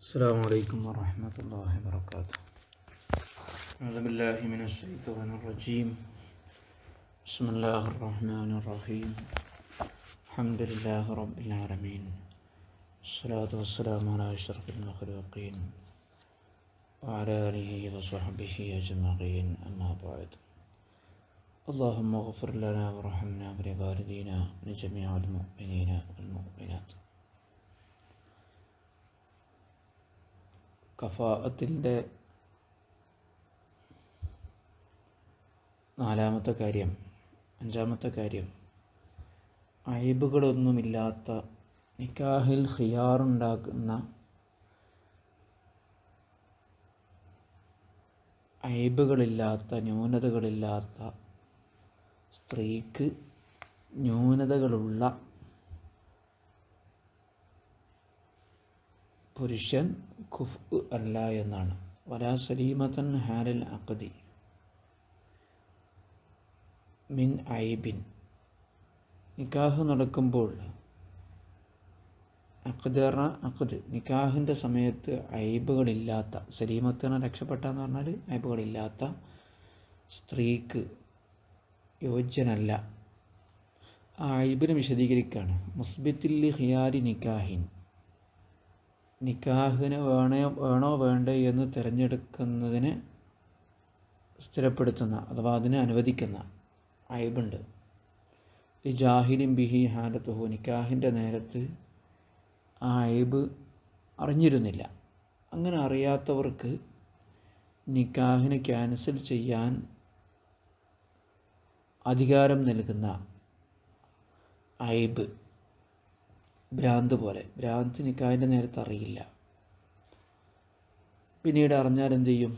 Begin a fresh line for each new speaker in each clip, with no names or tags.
السلام عليكم ورحمة الله وبركاته. أعوذ بالله من الشيطان الرجيم. بسم الله الرحمن الرحيم. الحمد لله رب العالمين. الصلاة والسلام على أشرف المخلوقين وعلى آله وصحبه أجمعين. أما بعد. اللهم اغفر لنا وارحمنا ولوالدينا ولجميع المؤمنين والمؤمنات. കഫാഅത്തിൻ്റെ അഞ്ചാമത്തെ കാര്യം അയ്ബുകളൊന്നുമില്ലാത്ത നിക്കാഹിൽ ഖിയാറുണ്ടാക്കുന്ന അയ്ബുകളില്ലാത്ത ന്യൂനതകളില്ലാത്ത സ്ത്രീക്ക് ന്യൂനതകളുള്ള പുരുഷൻ കുഫ് അല്ല എന്നാണ്. വലാ സലീമത്തൻ ഹാലൽ അഖദി മിൻ ഐബിൻ. നിക്കാഹ് നടക്കുമ്പോൾ അഖദ് നിക്കാഹിൻ്റെ സമയത്ത് ഐബുകളില്ലാത്ത, സലീമത്തിന് രക്ഷപ്പെട്ടെന്ന് പറഞ്ഞാൽ ഐബുകളില്ലാത്ത സ്ത്രീക്ക് യോജ്യനല്ല. ആ ഐബിനെ വിശദീകരിക്കുകയാണ്. മുസ്ബിത്തില്ലി ഖിയാരി നിക്കാഹിൻ, നിക്കാഹിന് വേണോ വേണ്ടേ എന്ന് തിരഞ്ഞെടുക്കുന്നതിന് സ്ഥിരപ്പെടുത്തുന്ന അഥവാ അതിനെ അനുവദിക്കുന്ന ഐബുണ്ട്. ഈ ജാഹിലിൻ ബിഹി ഹാലത്തുഹു, നിക്കാഹിൻ്റെ നേരത്ത് ആ ഐബ് അറിഞ്ഞിരുന്നില്ല. അങ്ങനെ അറിയാത്തവർക്ക് നിക്കാഹിന് ക്യാൻസൽ ചെയ്യാൻ അധികാരം നൽകുന്ന ഐബ്, ഭ്രാന്ത് പോലെ. ഭ്രാന്ത് നിക്കാഹിൻ്റെ നേരത്ത് അറിയില്ല, പിന്നീട് അറിഞ്ഞാൽ എന്ത് ചെയ്യും?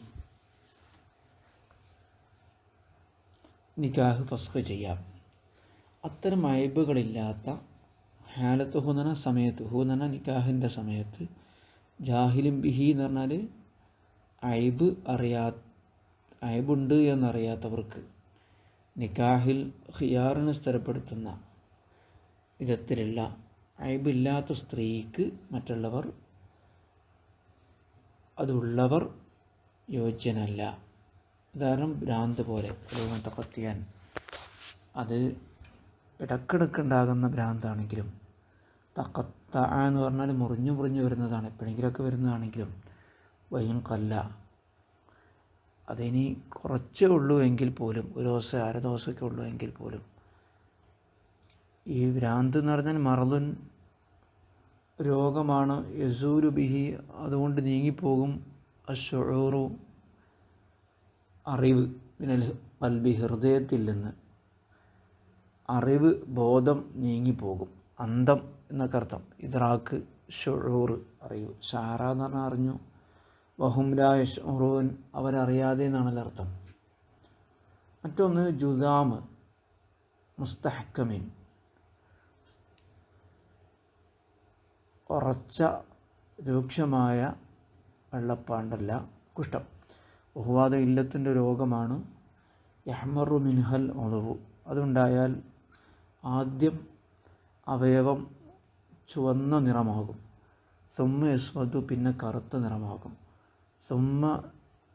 നിക്കാഹ് ഫസ്ഖ് ചെയ്യാം. അത്തരം ഐബുകളില്ലാത്ത ഹാലത്ത് ഹുനന സമയത്ത്, ഹുനന നിക്കാഹിൻ്റെ സമയത്ത്, ജാഹിലും ബിഹി എന്ന് പറഞ്ഞാൽ ഐബുണ്ട് എന്നറിയാത്തവർക്ക് നിക്കാഹിൽ ഖിയാറിനെ സ്ഥിരപ്പെടുത്തുന്ന വിധത്തിലുള്ള ഐബില്ലാത്ത സ്ത്രീക്ക് മറ്റുള്ളവർ അതുള്ളവർ യോജ്യനല്ല. ഉദാഹരണം ഭ്രാന്ത് പോലെ. തഖത്തിയാൻ, അത് ഇടക്കിടക്കുണ്ടാകുന്ന ഭ്രാന്താണെങ്കിലും, തഖത്ത എന്ന് പറഞ്ഞാൽ മുറിഞ്ഞു വരുന്നതാണ്, എപ്പോഴെങ്കിലുമൊക്കെ വരുന്നതാണെങ്കിലും, വയും കല്ല, അതിനി കുറച്ചേ ഉള്ളൂ എങ്കിൽ പോലും, ഒരു ദിവസം അര ദിവസമൊക്കെ ഉള്ളൂ എങ്കിൽ പോലും, ഈ ഭ്രാന്ത് എന്ന് പറഞ്ഞാൽ മറലുൻ രോഗമാണ്. യസൂരു ബിഹി, അതുകൊണ്ട് നീങ്ങിപ്പോകും. അശ്ശുഊറു, അറിവ്, മിനൽ ഖൽബി, ഹൃദയത്തിൽ നിന്ന് അറിവ്, ബോധം നീങ്ങിപ്പോകും. അന്തം എന്നൊക്കെ അർത്ഥം. ഇദ്റാക്ക്, ഷുഊർ, അറിവ്. ഷാറ എന്ന് പറഞ്ഞാൽ അറിഞ്ഞു. വഹും ലാ യശ്ഉറൂൻ, അവരറിയാതെ എന്നാണല്ലോ അർത്ഥം. മറ്റൊന്ന് ജുദാം മുസ്തഹ്കമിൻ, ഉറച്ച രൂക്ഷമായ വെള്ളപ്പാണ്ടല്ല, കുഷ്ഠം. ബഹുവാദ ഇല്ലത്തിൻ്റെ രോഗമാണ്. യഹ്മറു മിൻഹൽ ഉളവു, അതുണ്ടായാൽ ആദ്യം അവയവം ചുവന്ന നിറമാകും. സുമ്മ യസ്വദു, പിന്നെ കറുത്ത നിറമാകും. സുമ്മ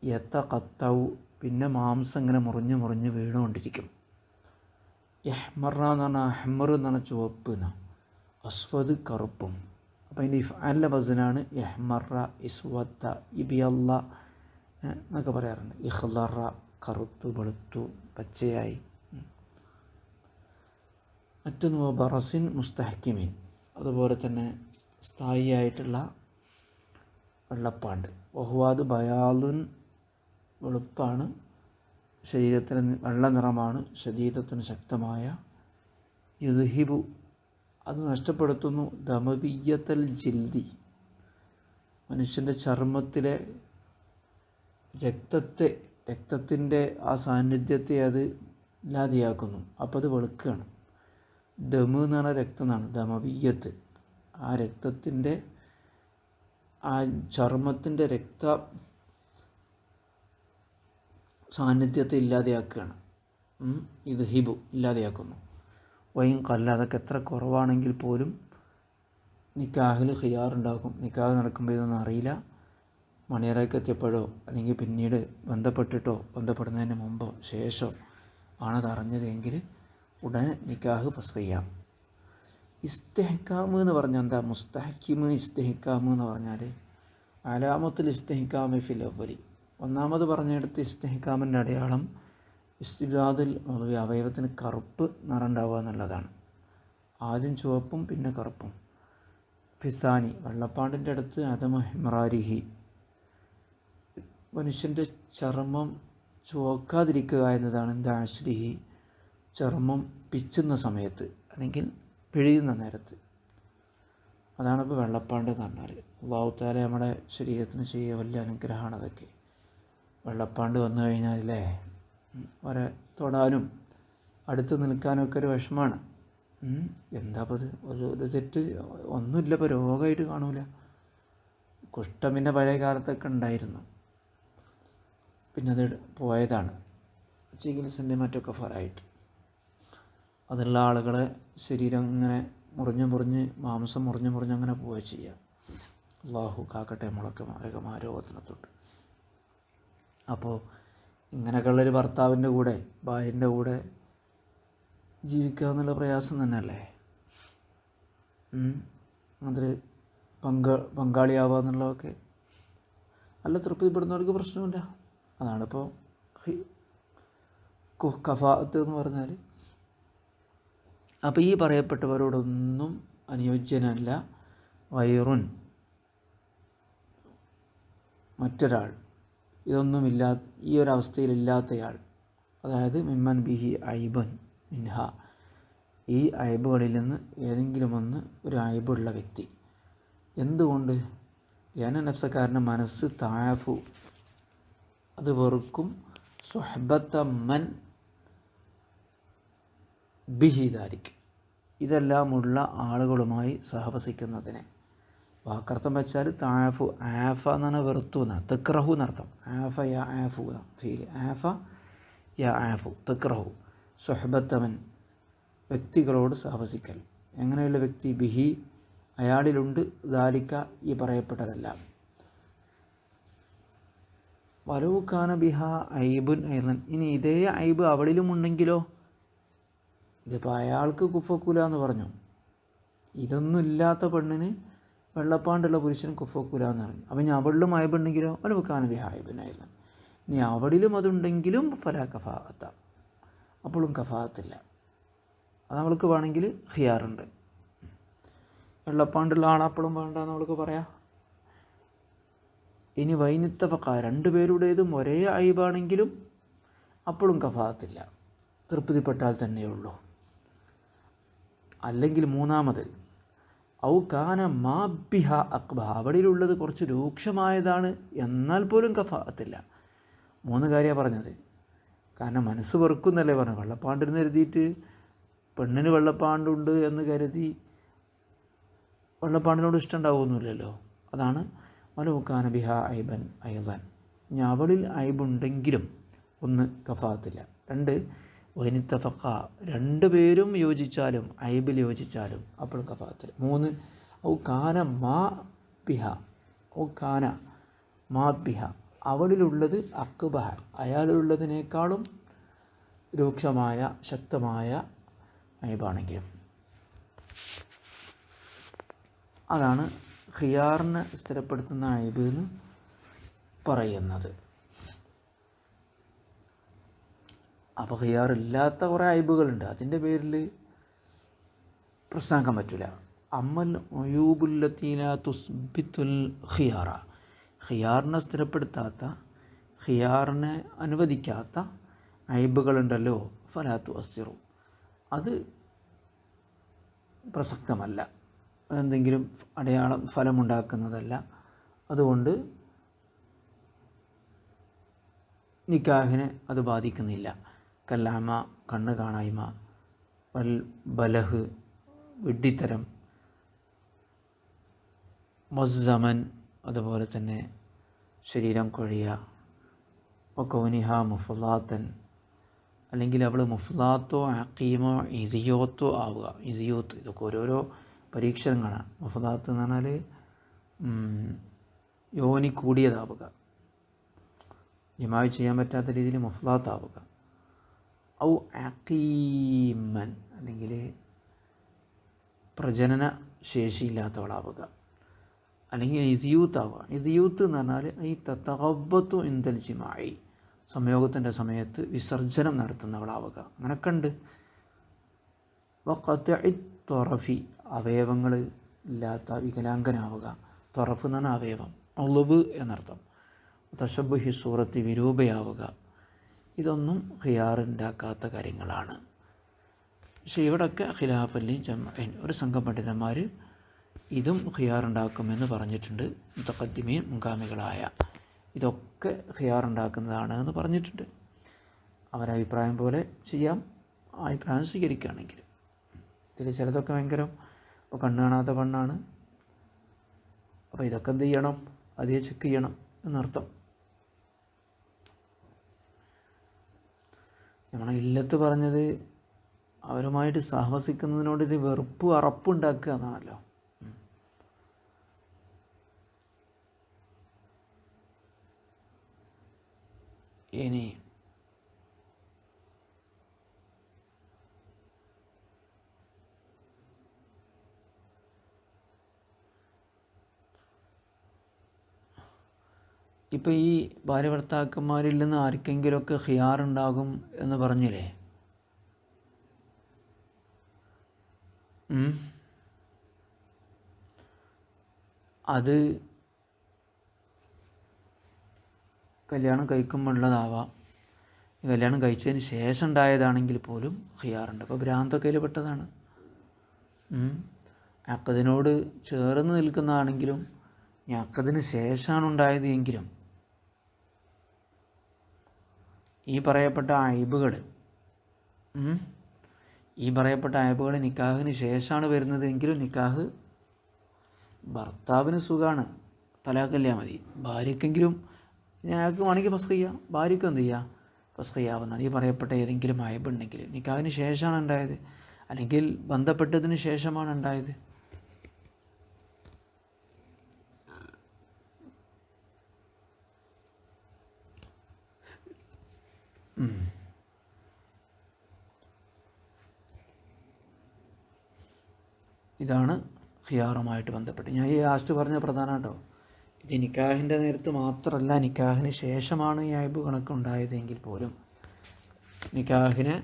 യതഖത്തഉ, പിന്നെ മാംസം ഇങ്ങനെ മുറിഞ്ഞ് വീണുകൊണ്ടിരിക്കും. യഹ്മറ എന്ന് പറഞ്ഞാൽ അഹ്മർ എന്ന് പറഞ്ഞാൽ ചുവപ്പ് എന്നാണ്, അസ്വദ് കറുപ്പും. അപ്പോൾ അതിൻ്റെ ഇഫ്ആലിൻ്റെ വസനാണ് യഹ്മറ, ഇസ്വത്ത, ഇബിയല്ല എന്നൊക്കെ പറയാറുണ്ട്. ഇഖ്ലറ, കറുത്തു, വെളുത്തു, പച്ചയായി. മറ്റൊന്ന് ബറസിൻ മുസ്തഹ്കിമിൻ, അതുപോലെ തന്നെ സ്ഥായിയായിട്ടുള്ള വെള്ളപ്പാണ്ട്. വഹുവാദ് ബയാലുൻ, വെളുപ്പാണ്, ശരീരത്തിന് വെള്ള നിറമാണ്, ശരീരത്തിന് ശക്തമായ. യുദ്ഹിബു, അത് നഷ്ടപ്പെടുത്തുന്നു. ദമവിയ്യത്തൽ ജിൽദി, മനുഷ്യൻ്റെ ചർമ്മത്തിലെ രക്തത്തിൻ്റെ ആ സാന്നിധ്യത്തെ അത് ഇല്ലാതെയാക്കുന്നു. അപ്പോൾ അത് വെളുക്കുകയാണ്. ദമ് എന്ന് പറഞ്ഞാൽ രക്തം എന്നാണ്. ദമവിയ്യത്ത്, ആ രക്തത്തിൻ്റെ, ആ ചർമ്മത്തിൻ്റെ സാന്നിധ്യത്തെ ഇല്ലാതെയാക്കുകയാണ്. ഇത് ഹിബു, ഇല്ലാതെയാക്കുന്നു. വയും കല്ല, അതൊക്കെ എത്ര കുറവാണെങ്കിൽ പോലും നിക്കാഹിൽ ഖിയാറുണ്ടാകും. നിക്കാഹ് നടക്കുമ്പോൾ ഇതൊന്നും അറിയില്ല. മണിയറയ്ക്ക് എത്തിയപ്പോഴോ അല്ലെങ്കിൽ പിന്നീട് ബന്ധപ്പെട്ടിട്ടോ ബന്ധപ്പെടുന്നതിന് മുമ്പോ ശേഷമോ ആണത് അറിഞ്ഞതെങ്കിൽ ഉടനെ നിക്കാഹ് ഫസ്ഖ് ചെയ്യാം. ഇസ്തിഹ്കാം എന്ന് പറഞ്ഞാൽ എന്താ? മുസ്തഹക്കിമ് ഇസ്തിഹ്കാം എന്ന് പറഞ്ഞാൽ അലാമത്തുൽ ഇസ്തിഹ്കാമി ഫിൽ അവ്വലി, ഒന്നാമത് പറഞ്ഞെടുത്ത് ഇസ്തിഹ്കാമിൻ്റെ അടയാളം ഇസ്തിബാദുൽ അവയവത്തിന് കറുപ്പ് നിറം ഉണ്ടാവുക എന്നുള്ളതാണ്. ആദ്യം ചുവപ്പും പിന്നെ കറുപ്പും. ഫിസാനി വെള്ളപ്പാണ്ടിൻ്റെ അടുത്ത് അദമ ഹിമ്രാരിഹി, മനുഷ്യൻ്റെ ചർമ്മം ചുവക്കാതിരിക്കുക എന്നതാണ്. ദാശ്രിഹി ചർമ്മം പിച്ചുന്ന സമയത്ത് അല്ലെങ്കിൽ പിഴിയുന്ന നേരത്ത്. അതാണിപ്പോൾ വെള്ളപ്പാണ്ട് എന്ന് പറഞ്ഞാൽ. അല്ലാഹു തആല നമ്മുടെ ശരീരത്തിന് ചെയ്യുക വലിയ അനുഗ്രഹമാണ് അതൊക്കെ. വെള്ളപ്പാണ്ട് വന്നു കഴിഞ്ഞാലല്ലേ അവരെ തൊടാനും അടുത്ത് നിൽക്കാനൊക്കെ ഒരു വിഷമമാണ്. എന്താ അപ്പോൾ അത് ഒരു തെറ്റ് ഒന്നുമില്ല. ഇപ്പോൾ രോഗമായിട്ട് കാണൂല. കുഷ്ഠം പിന്നെ പഴയ കാലത്തൊക്കെ ഉണ്ടായിരുന്നു, പിന്നെ അത് പോയതാണ് ചികിത്സൻ്റെ മറ്റൊക്കെ ഫലമായിട്ട്. അതുള്ള ആളുകളെ ശരീരം ഇങ്ങനെ മുറിഞ്ഞ് മാംസം മുറിഞ്ഞ് അങ്ങനെ പോവുക ചെയ്യുക. അല്ലാഹു കാക്കട്ടെ നമ്മളൊക്കെ മാരകമായ രോഗത്തിനെ തൊട്ട്. അപ്പോൾ ഇങ്ങനെയൊക്കെയുള്ളൊരു ഭർത്താവിൻ്റെ കൂടെ ഭാര്യൻ്റെ കൂടെ ജീവിക്കുക എന്നുള്ള പ്രയാസം തന്നെയല്ലേ. അതിൽ പങ്കാളിയാവുക എന്നുള്ളതൊക്കെ നല്ല തൃപ്തിപ്പെടുന്നവർക്ക് പ്രശ്നമില്ല. അതാണിപ്പോൾ കഫാഅത്ത് എന്ന് പറഞ്ഞാൽ. അപ്പോൾ ഈ പറയപ്പെട്ടവരോടൊന്നും അനുയോജ്യനല്ല വൈറുൻ, മറ്റൊരാൾ, ഇതൊന്നുമില്ല, ഈ ഒരവസ്ഥയിലില്ലാത്തയാൾ. അതായത് മിമ്മൻ ബിഹി ഐബുൻ മിൻഹ, ഈ ഐബുകളിൽ നിന്ന് ഏതെങ്കിലും ഒന്ന് ഒരു ഐബുള്ള വ്യക്തി. എന്തുകൊണ്ട്? നഫ്സക്കാരൻ്റെ മനസ്സ് താഫു, അത് വെറുക്കും. സുഹബത്ത മൻ ബിഹി ദാലിക്, ഇതെല്ലാമുള്ള ആളുകളുമായി സഹവസിക്കുന്നതിനെ. വാക്കർത്ഥം വെച്ചാൽ താഫു, ആഫ എന്നാണ് വെറുത്തു എന്നാണ്, തെക്രഹു എന്നർത്ഥം. ആഫ യാ ആഫു എന്നാണ് ഫീല്. ആഫ യാ ആഫു തെക്രഹു. സുഹബത്തവൻ, വ്യക്തികളോട് സഹവസിക്കൽ. എങ്ങനെയുള്ള വ്യക്തി? ബിഹി, അയാളിലുണ്ട്. ദാലിക്ക, ഈ പറയപ്പെട്ടതെല്ലാം. വലൂക്കാന ബിഹ ഐബുൻ ഐലൻ, ഇനി ഇതേ ഐബ് അവളിലും ഉണ്ടെങ്കിലോ? ഇതിപ്പോൾ അയാൾക്ക് കുഫക്കൂല എന്ന് പറഞ്ഞു, ഇതൊന്നും ഇല്ലാത്ത പെണ്ണിന്, വെള്ളപ്പാണ്ടുള്ള പുരുഷൻ കുഫക്കൂല എന്ന് പറഞ്ഞു. അപ്പം ഇനി അവളിലും ഐബുണ്ടെങ്കിലോ? വലൂക്കാന ബിഹ ഐബുൻ ഐലൻ, ഇനി അവളിലും അതുണ്ടെങ്കിലും ഫലാ കഫാഅത്ത, അപ്പോഴും കഫാഅത്തില്ല. അത് അവൾക്ക് വേണമെങ്കിൽ ഖിയാറുണ്ട്. വെള്ളപ്പാണ്ടുള്ള ആളപ്പോഴും വേണ്ടെന്ന് അവൾക്ക് പറയാം. ഇനി വൈനിത്തഫക്ക, രണ്ടുപേരുടേതും ഒരേ ഐബാണെങ്കിലും അപ്പോഴും കഫാഅത്തില്ല, തൃപ്തിപ്പെട്ടാൽ തന്നെയുള്ളൂ. അല്ലെങ്കിൽ മൂന്നാമത് ഔ കാന മാ ബിഹ അക്ബഹ, അവളിലുള്ളത് കുറച്ച് രൂക്ഷമായതാണ്, എന്നാൽ പോലും കഫാഅത്തില്ല. 3 കാര്യമാണ് പറഞ്ഞത്. കാരണം മനസ്സ് വെറുക്കുന്നല്ലേ പറഞ്ഞു. വെള്ളപ്പാണ്ടെന്ന് കരുതിയിട്ട് പെണ്ണിന് വെള്ളപ്പാണ്ടുണ്ട് എന്ന് കരുതി വെള്ളപ്പാണ്ടിനോട് ഇഷ്ടം ഉണ്ടാവുമൊന്നുമില്ലല്ലോ. അതാണ് വലൂക്കാന ബിഹ ഐബൻ ഐദൻ, ഇനി അവളിൽ ഐബുണ്ടെങ്കിലും ഒന്ന് കഫാഅത്തില്ല. 2 വൈനിത്തഫക്ക, രണ്ടുപേരും യോജിച്ചാലും ഐബിൽ യോജിച്ചാലും അപ്പോഴും കഫാഅത്തില്ല. 3 ഔ കാന മാ ബിഹ, ഔ കാന മാ ബിഹ, അവളിലുള്ളത് അക്ബഹ, അയാളുള്ളതിനേക്കാളും രൂക്ഷമായ ശക്തമായ ഐബാണെങ്കിലും. അതാണ് ഖിയാറിനെ സ്ഥിരപ്പെടുത്തുന്ന ഐബ് എന്ന് പറയുന്നത്. അപ്പോൾ ഖിയാറില്ലാത്ത കുറേ ഐബുകളുണ്ട്, അതിൻ്റെ പേരിൽ പ്രശ്നമാക്കാൻ പറ്റില്ല. അമ്മൽ ഒയൂബുല്ലത്തീല തുസ്ബിത്തുൽ ഖിയാറ, ഖിയാറിനെ സ്ഥിരപ്പെടുത്താത്ത, ഖിയാറിനെ അനുവദിക്കാത്ത ഐബുകളുണ്ടല്ലോ, ഫലാത്തു അസിറു, അത് പ്രസക്തമല്ല, അതെന്തെങ്കിലും അടയാളം ഫലമുണ്ടാക്കുന്നതല്ല. അതുകൊണ്ട് നിക്കാഹിനെ അത് ബാധിക്കുന്നില്ല. കല്ലാമ, കണ്ണ് കാണായ്മ, വൽ ബലഹ്, വിഡ്ഢിത്തരം, മസ്സമൻ, അതുപോലെ തന്നെ ശരീരം കൊഴിയുക, വകൗനിഹ മുഫ്ലാത്തൻ, അല്ലെങ്കിൽ അവൾ മുഫ്ലാത്തോ അക്കീമോ ഇദിയോത്തോ ആവുക. ഇദിയോത്ത്, ഇതൊക്കെ ഓരോരോ പരീക്ഷണങ്ങളാണ്. മുഫ്താത്ത് എന്ന് പറഞ്ഞാൽ യോനി കൂടിയതാവുക, ജിമാഅ് ചെയ്യാൻ പറ്റാത്ത രീതിയിൽ മുഫ്താത്താവുക. ഔ അഖീമൻ, അല്ലെങ്കിൽ പ്രജനന ശേഷിയില്ലാത്തവളാവുക, അല്ലെങ്കിൽ ഇദിയൂത്താവുക. ഇദിയൂത്ത് എന്ന് പറഞ്ഞാൽ ഈ തതഗബ്ബത്തു ഇൻദൽ ജിമാഇ, സംയോഗത്തിൻ്റെ സമയത്ത് വിസർജനം നടത്തുന്നവളാവുക. അങ്ങനെയൊക്കെ ഉണ്ട്. വഖത്ഇ ത്വറഫി, അവയവങ്ങൾ ഇല്ലാത്ത വികലാംഗനാവുക. ത്വറഫ് എന്ന് പറഞ്ഞാൽ അവയവം, ഉളുവ് എന്നർത്ഥം. തശബ്ബുഹി സൂറത്തി, വിരൂപയാവുക. ഇതൊന്നും ഖിയാറുണ്ടാക്കാത്ത കാര്യങ്ങളാണ്. പക്ഷേ ഇവിടെയൊക്കെ ഖിലാഫല്ലി ജംഅൻ, ഒരു സംഘം പണ്ഡിതന്മാർ ഇതും ഖിയാറുണ്ടാക്കുമെന്ന് പറഞ്ഞിട്ടുണ്ട്. മുതഖദ്ദിമീൻ, മുൻഗാമികളായ ഇതൊക്കെ ഖിയാറുണ്ടാക്കുന്നതാണ് എന്ന് പറഞ്ഞിട്ടുണ്ട്. അവരഭിപ്രായം പോലെ ചെയ്യാം, അഭിപ്രായം സ്വീകരിക്കുകയാണെങ്കിൽ. ഇതിൽ ചിലതൊക്കെ ഭയങ്കരം, ഇപ്പോൾ കണ്ണ് കാണാത്ത പെണ്ണാണ്, അപ്പോൾ ഇതൊക്കെ എന്ത് ചെയ്യണം, അതേ ചെക്ക് ചെയ്യണം എന്നർത്ഥം. നമ്മളെ ഇല്ലത്ത് പറഞ്ഞത് അവരുമായിട്ട് സഹവസിക്കുന്നതിനോടൊരു വെറുപ്പ്, അറപ്പുണ്ടാക്കുക എന്നാണല്ലോ. ഇനി ഇപ്പോൾ ഈ ഭാര്യ ഭർത്താക്കന്മാരിൽ നിന്ന് ആർക്കെങ്കിലുമൊക്കെ ഖിയാറുണ്ടാകും എന്ന് പറഞ്ഞില്ലേ, അത് കല്യാണം കഴിക്കുമ്പോഴുള്ളതാവാം, കല്യാണം കഴിച്ചതിന് ശേഷം ഉണ്ടായതാണെങ്കിൽ പോലും ഖിയാറുണ്ട്. അപ്പോൾ ഭ്രാന്തൊക്കെ അതിൽ പെട്ടതാണ്. അക്കദിനോട് ചേർന്ന് നിൽക്കുന്നതാണെങ്കിലും ഇനി അക്കദിന് ശേഷമാണ് ഉണ്ടായത് എങ്കിലും ഈ പറയപ്പെട്ട അയബുകൾ നിക്കാഹിന് ശേഷമാണ് വരുന്നത് എങ്കിലും നിക്കാഹ് ഭർത്താവിന് സുഖമാണ്, തലാഖില്ലാ മതി. ഭാര്യയ്ക്കെങ്കിലും ഞങ്ങൾക്ക് വേണമെങ്കിൽ ഫസ്ഖ് ചെയ്യാം, ഭാര്യയ്ക്കും എന്ത് ചെയ്യുക, ഫസ്ഖ് ചെയ്യാവുന്നതാണ്. ഈ പറയപ്പെട്ട ഏതെങ്കിലും അയബുണ്ടെങ്കിൽ നിക്കാഹിന് ശേഷമാണ് ഉണ്ടായത്, അല്ലെങ്കിൽ ബന്ധപ്പെട്ടതിന് ശേഷമാണ് ഉണ്ടായത്. ഇതാണ് ഖിയാറുമായിട്ട് ബന്ധപ്പെട്ട്. ഞാൻ ഈ ലാസ്റ്റ് പറഞ്ഞ പ്രധാനം കേട്ടോ. ഇത് നിക്കാഹിൻ്റെ നേരത്ത് മാത്രമല്ല, നിക്കാഹിന് ശേഷമാണ് ഈ അയബ് കണക്കുണ്ടായതെങ്കിൽ പോലും നിക്കാഹിനെ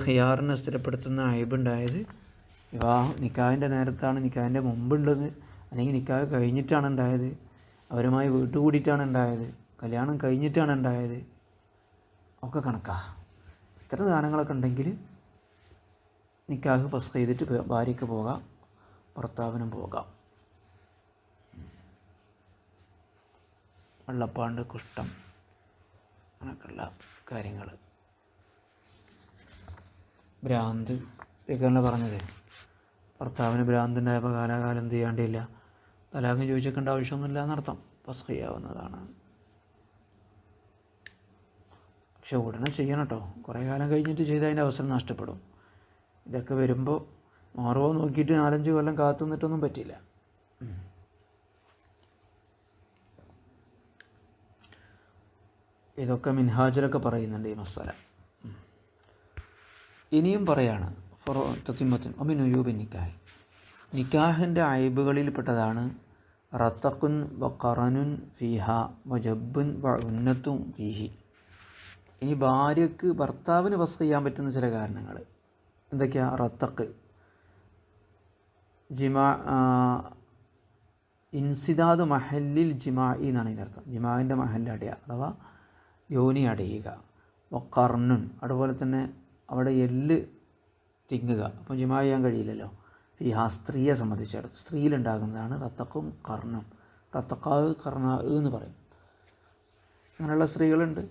ഖിയാറിനെ സ്ഥിരപ്പെടുത്തുന്ന അയബുണ്ടായത് നിക്കാഹിൻ്റെ നേരത്താണ്, നിക്കാഹിൻ്റെ മുമ്പുള്ളത്, അല്ലെങ്കിൽ നിക്കാഹ് കഴിഞ്ഞിട്ടാണ് ഉണ്ടായത്, അവരുമായി വീട്ടുകൂടിയിട്ടാണ് ഉണ്ടായത്, കല്യാണം കഴിഞ്ഞിട്ടാണ് ഉണ്ടായത്, ഒക്കെ കണക്കാ. ഇത്തരം സാധനങ്ങളൊക്കെ ഉണ്ടെങ്കിൽ നിക്കാഹ് ഫസ്ഖ് ചെയ്തിട്ട് ഭാര്യയ്ക്ക് പോകാം, ഭർത്താവിനും പോകാം. വെള്ളപ്പാണ്ട്, കുഷ്ഠം, അങ്ങനെയൊക്കെയുള്ള കാര്യങ്ങൾ, ഭ്രാന്ത്, ഇതൊക്കെയാണ് പറഞ്ഞത്. ഭർത്താവിന് ഭ്രാന്തുണ്ടായപ്പോൾ കാലാകാലം എന്ത് ചെയ്യാണ്ടില്ല, തലാഖ് ചോദിച്ചേക്കേണ്ട ആവശ്യമൊന്നുമില്ല എന്നർത്ഥം, ഫസ്ഖ് ചെയ്യാവുന്നതാണ്. പക്ഷെ ഉടനെ ചെയ്യണം കേട്ടോ. കുറേ കാലം കഴിഞ്ഞിട്ട് ചെയ്ത് അതിൻ്റെ അവസരം നഷ്ടപ്പെടും. ഇതൊക്കെ വരുമ്പോൾ മാറുമോ നോക്കിയിട്ട് 4-5 കൊല്ലം കാത്തു നിന്നിട്ടൊന്നും പറ്റില്ല. ഇതൊക്കെ മിൻഹാജിലൊക്കെ പറയുന്നുണ്ട് ഈ മസാല. ഇനിയും പറയാണ് തത്തിമത്തുൻ അമിനുയൂബിൻ നിക്കാഹ്, നിക്കാഹിൻ്റെ അയബുകളിൽപ്പെട്ടതാണ് റത്തഖുൻ വ ഖറനുൻ ഫീഹ വജബ്ബുൻ വ ഉന്നത്തും ഫീഹി. ഇനി ഭാര്യയ്ക്ക് ഭർത്താവിന് ഫസ്ഖ് ചെയ്യാൻ പറ്റുന്ന ചില കാരണങ്ങൾ എന്തൊക്കെയാണ്? റത്തഖ്, ജിമാ, ഇൻസിദാദ് മഹല്ലിൽ ജിമാഇ എന്നാണ് ഇതിനർത്ഥം. ജിമാഇൻ്റെ മഹല്ല് അടയുക അഥവാ യോനി അടയുക. വഖർനുൻ, അതുപോലെ തന്നെ അവിടെ എല്ല് തിങ്ങുക. അപ്പോൾ ജിമാ ചെയ്യാൻ കഴിയില്ലല്ലോ. ഈ സ്ത്രീയെ സംബന്ധിച്ചിടത്ത് സ്ത്രീയിലുണ്ടാകുന്നതാണ് റത്തഖും കർണും. റത്തഖാവ് കർണാ എന്ന് പറയും. അങ്ങനെയുള്ള സ്ത്രീകളുണ്ട്.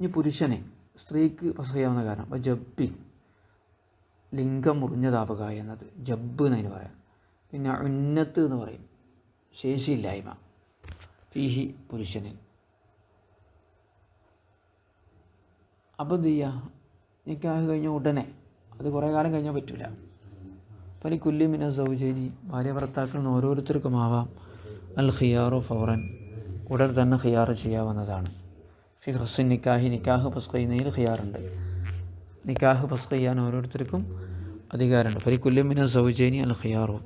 ഇനി പുരുഷനെ, സ്ത്രീക്ക് ഫസ്ഖ് ചെയ്യാവുന്ന കാരണം ജബ്ബിൻ, ലിംഗം മുറിഞ്ഞതാവുക എന്നത് ജബ്ബ് എന്നതിന് പറയാം. പിന്നെ ഉന്നത്ത് എന്ന് പറയും, ശേഷിയില്ലായ്മ, ഫീഹി പുരുഷനിൽ. അപ്പോൾ എന്ത് ചെയ്യുക? നിക്കാഹ് കഴിഞ്ഞ ഉടനെ, അത് കുറേ കാലം കഴിഞ്ഞാൽ പറ്റില്ല, ഫലികുല്ലി മിന സൗജൈനി ഭാര്യ ഭർത്താക്കളിൽ നിന്ന് ഓരോരുത്തർക്കും ആവാം അൽ ഖിയാറു ഫൗറൻ ഉടൻ തന്നെ ഖിയാർ ചെയ്യാവുന്നതാണ്. ഫി ഹസ്ൻ നിക്കാഹി നിക്കാഹ് ഫസ്ഖ് ചെയ്യുന്നതിൽ ഖിയാറുണ്ട്. നിക്കാഹ് ഫസ്ഖ് ചെയ്യാൻ ഓരോരുത്തർക്കും അധികാരമുണ്ട്. ഫലികുല്ലി മിന സൗജൈനി അൽ ഖിയാറു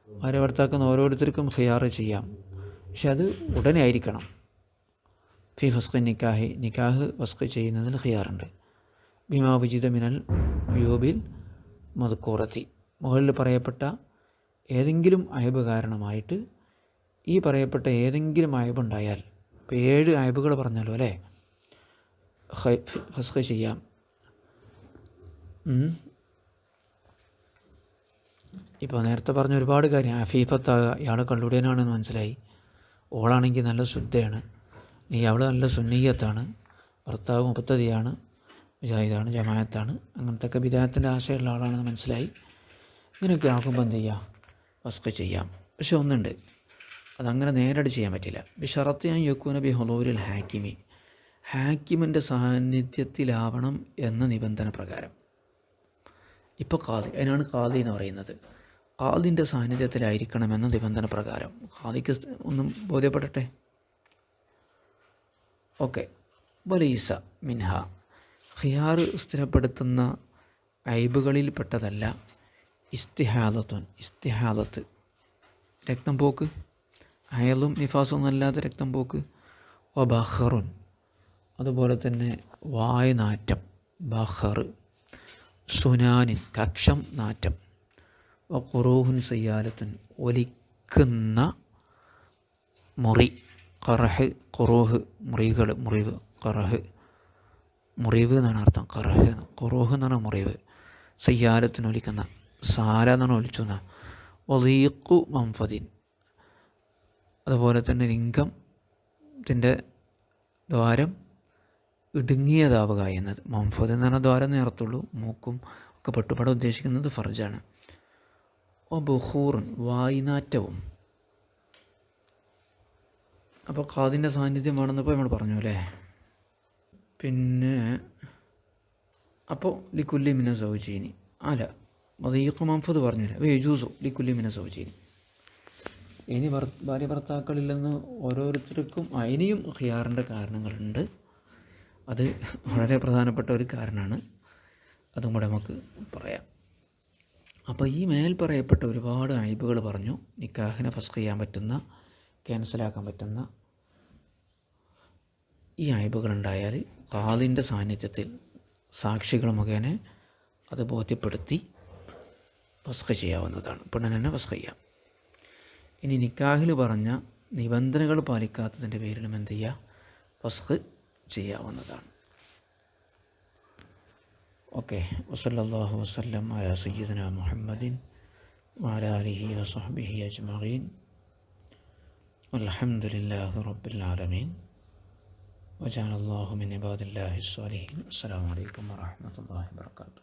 ഭാര്യ ഭർത്താക്കളിൽ ഓരോരുത്തർക്കും ഖിയാർ ചെയ്യാം, പക്ഷെ അത് ഉടനെ ആയിരിക്കണം. ഫി ഫസ്ഖ് നിക്കാഹി നിക്കാഹ് ഫസ്ഖ് ചെയ്യുന്നതിൽ ഖിയാറുണ്ട്. ബിമാ വജിദ മിനൽ അയൂബിൽ മദ്കൂറത്തി മുകളിൽ പറയപ്പെട്ട ഏതെങ്കിലും അയബ് കാരണമായിട്ട് ഈ പറയപ്പെട്ട ഏതെങ്കിലും അയബുണ്ടായാൽ, ഇപ്പോൾ 7 അയബുകൾ പറഞ്ഞല്ലോ അല്ലേ, ഫസ്ഖ് ചെയ്യാം. ഇപ്പോൾ നേരത്തെ പറഞ്ഞ ഒരുപാട് കാര്യം, അഫീഫത്താകുക, ഇയാൾ കള്ളുടിയനാണെന്ന് മനസ്സിലായി, ഓളാണെങ്കിൽ നല്ല ശുദ്ധയാണ്, അവൾ നല്ല സുന്നീയത്താണ്, ഭർത്താവ് മുബത്തദിയാണ്, മുജാഹിദാണ്, ജമാഅത്താണ്, അങ്ങനത്തെ ഒക്കെ ബിദഅത്തിൻ്റെ ആശയമുള്ള ആളാണെന്ന് മനസ്സിലായി. ഇങ്ങനെയൊക്കെ ആകുമ്പോൾ എന്ത് ചെയ്യുക, ഫസ്ഖ് ചെയ്യാം. പക്ഷെ ഒന്നുണ്ട്, അതങ്ങനെ നേരിട്ട് ചെയ്യാൻ പറ്റില്ല. ബിഷറത്ത് യക്കൂന ബി ഹുളൂരിൽ ഹാക്കിമി ഹാക്കിമിൻ്റെ സാന്നിധ്യത്തിലാവണം എന്ന നിബന്ധന പ്രകാരം. ഇപ്പോൾ ഖാദി, അതിനാണ് ഖാദി എന്ന് പറയുന്നത്. ഖാദിൻ്റെ സാന്നിധ്യത്തിലായിരിക്കണമെന്ന നിബന്ധന പ്രകാരം. ഖാദിക്ക് ഒന്നും ബോധ്യപ്പെടട്ടെ. ഓക്കെ. വലൈസ മിൻഹ ഖിയാർ സ്ഥിരപ്പെടുത്തുന്ന ഐബുകളിൽപ്പെട്ടതല്ല ഇസ്തിഹാദത്ത് രക്തം പോക്ക്, ഹയലും നിഫാസും അല്ലാത്ത രക്തം പോക്ക്, ബഖറുൻ അതുപോലെ തന്നെ വായുനാറ്റം, ബഖർ, സുനാനിൻ കക്ഷം നാറ്റം, ഖുറൂഹുൻ സയ്യാലത്തുൻ ഒലിക്കുന്ന മുറി, ഖറഹ് ഖുറൂഹ് മുറികൾ, മുറിവ്, ഖറഹ് മുറിവ് എന്നാണ് അർത്ഥം, ഖറഹ് ഖുറൂഹ് എന്നാണ് മുറിവ്, സയ്യാലത്തിന് ഒലിക്കുന്ന, സാല എന്നാണ് ഒലിച്ചുന്ന, വദീഖു മംഫദിൻ അതുപോലെ തന്നെ ലിംഗത്തിൻ്റെ ദ്വാരം ഇടുങ്ങിയതാവുക എന്നത്. മംഫദ് എന്ന് പറഞ്ഞാൽ ദ്വാരം നേർത്തുള്ളൂ, മൂക്കും ഒക്കെ പെട്ടുപട ഉദ്ദേശിക്കുന്നത് ഫർജാണ്. ബുഖൂറുൻ വായുനാറ്റവും. അപ്പോൾ ഖാദിൻ്റെ സാന്നിധ്യം വേണമെന്നിപ്പോൾ നമ്മൾ പറഞ്ഞു അല്ലേ. പിന്നെ അപ്പോൾ ലിക്കുല്ലി മിന സൗജീനി അല്ല വദീഖു മംഫദ് പറഞ്ഞില്ല, യജൂസു ലിക്കുല്ലി മിന സൗജീനി. ഇനി ഭാര്യ ഭർത്താക്കളിൽ നിന്ന് ഓരോരുത്തർക്കും ഇനിയും ഖിയാറിൻ്റെ കാരണങ്ങളുണ്ട്. അത് വളരെ പ്രധാനപ്പെട്ട ഒരു കാരണമാണ്, അതും കൂടെ നമുക്ക് പറയാം. അപ്പോൾ ഈ മേൽ പറയപ്പെട്ട ഒരുപാട് അയ്ബുകൾ പറഞ്ഞു. നിക്കാഹിനെ ഫസ്ഖ് ചെയ്യാൻ പറ്റുന്ന, ക്യാൻസലാക്കാൻ പറ്റുന്ന ഈ അയ്ബുകളുണ്ടായാൽ ഖാദിൻ്റെ സാന്നിധ്യത്തിൽ സാക്ഷികൾ മുഖേന അത് ബോധ്യപ്പെടുത്തി ഫസ്ഖ് ചെയ്യാവുന്നതാണ്. പെണ്ണിന് തന്നെ ഫസ്ഖ് ചെയ്യാം. ഇനി നിക്കാഹിൽ പറഞ്ഞ നിബന്ധനകൾ പാലിക്കാത്തതിൻ്റെ പേരിലും എന്ത് ചെയ്യുക, ഫസ്ഖ് ചെയ്യാവുന്നതാണ്. ഓക്കെ. വസല്ലല്ലാഹു വസല്ലം അലാ സയ്യിദിനാ മുഹമ്മദിൻ വഅലാ ആലിഹി വസഹ്ബിഹി അജ്മഈൻ വൽഹംദുലില്ലാഹി റബ്ബിൽ ആലമീൻ വജഅലല്ലാഹു മിൻ ഇബാദില്ലാഹിസ് സാലിഹീൻ. അസ്സലാമു അലൈക്കും വറഹ്മത്തുള്ളാഹി വബറകാതുഹു.